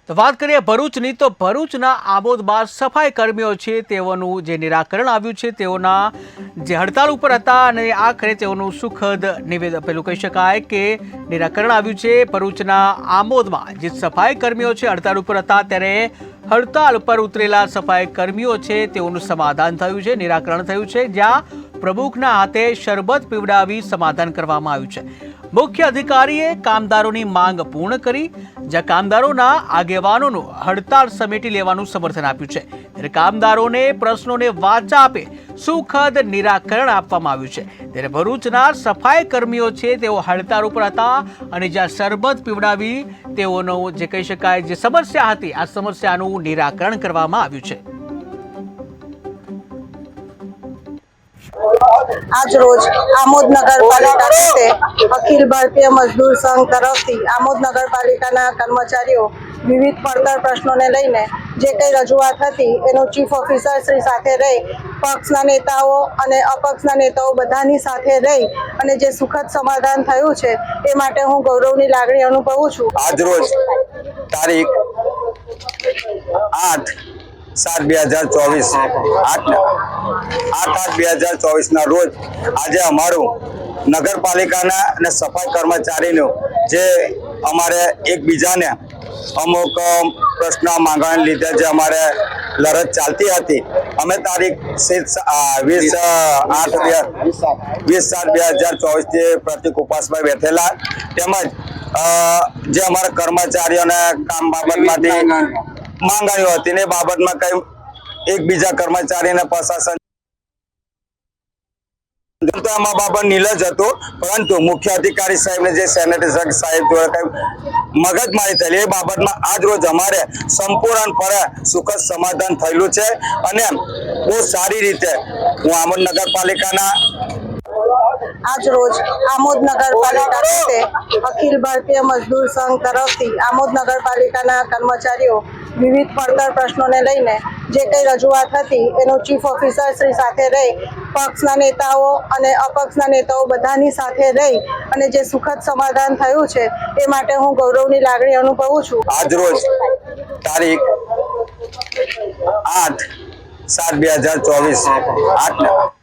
તો વાત કરીએ ભરૂચની તો ભરૂચના આમોદમાં સફાઈ કર્મીઓ છે તેઓનું જે નિરાકરણ આવ્યું છે તેઓના જે હડતાળ ઉપર હતા અને આખરે તેઓનું સુખદ નિવેદન પેલું કહી શકાય કે નિરાકરણ આવ્યું છે। ભરૂચના આમોદમાં જે સફાઈ કર્મીઓ છે હડતાળ ઉપર હતા ત્યારે હડતાળ પર ઉતરેલા સફાઈ કર્મીઓ છે તેઓનું સમાધાન થયું છે, નિરાકરણ થયું છે, જ્યાં પ્રમુખના હાથે શરબત પીવડાવી સમાધાન કરવામાં આવ્યું છે। મુખ્ય અધિકારીએ કામદારોની માંગ પૂર્ણ કરી, જ્યાં કામદારોના આગેવાનોનું હડતાળ સમેટી લેવાનું સમર્થન આપ્યું છે ત્યારે કામદારોને પ્રશ્નોને વાચા આપે સુખદ નિરાકરણ આપવામાં આવ્યું છે। ત્યારે ભરૂચના સફાઈ કર્મીઓ છે તેઓ હડતાળ ઉપર હતા અને જ્યાં શરબત પીવડાવી તેઓનો જે કહી શકાય જે સમસ્યા હતી આ સમસ્યાનું નિરાકરણ કરવામાં આવ્યું છે। आज रोज आमोद नगरपालिका खाते अखिल भारतीय मजदूर संघ तरफथी आमोद नगरपालिकाना कर्मचारीओ विविध પડતર પ્રશ્નોને લઈને જે કંઈ રજૂઆત હતી એનું ચીફ ઓફિસર શ્રી સાથે રહી પક્ષના નેતાઓ અને અપક્ષના નેતાઓ બધાની સાથે રહી અને જે સુખદ સમાધાન થયું છે એ માટે હું ગૌરવની લાગણી અનુભવું છું। આજ રોજ તારીખ 8/2024 ના રોજ આજે અમારું નગરપાલિકાના અને સફાઈ કર્મચારીનું જે અમારે એકબીજાને અમુક પ્રશ્ન માંગવાને લીધે જે અમારે લડત ચાલતી હતી અમે તારીખ 20/7/2024 થી પ્રતિક ઉપવાસમાં બેઠેલા તેમજ જે અમારા કર્મચારીઓને કામ બાબતમાંથી માંગણીઓ હતી ને બાબતમાં કઈ એકબીજા કર્મચારીને પ્રશાસન આમાં બાબત નીલજ હતો પરંતુ મુખ્ય અધિકારી સાહેબને જે સેનેટર સાહેબ દ્વારા મગજમારી થયેલી એ બાબતમાં આજ રોજ અમારે સંપૂર્ણપણે સુખદ સમાધાન થયેલું છે અને બહુ સારી રીતે હું આમોદ નગરપાલિકાના आज रोज आमोद नगरपालिका खाते अखिल भारतीय मजदूर संघ तरफथी आमोद नगरपालिकाना कर्मचारीओ विविध પડતર પ્રશ્નોને લઈને જે કંઈ રજૂઆત હતી એનું ચીફ ઓફિસર શ્રી સાથે રહી પક્ષના નેતાઓ અને અપક્ષના નેતાઓ બધાની સાથે રહી અને જે સુખદ સમાધાન થયું છે એ માટે હું ગૌરવની લાગણી અનુભવું છું। આજ રોજ તારીખ 8/7/2024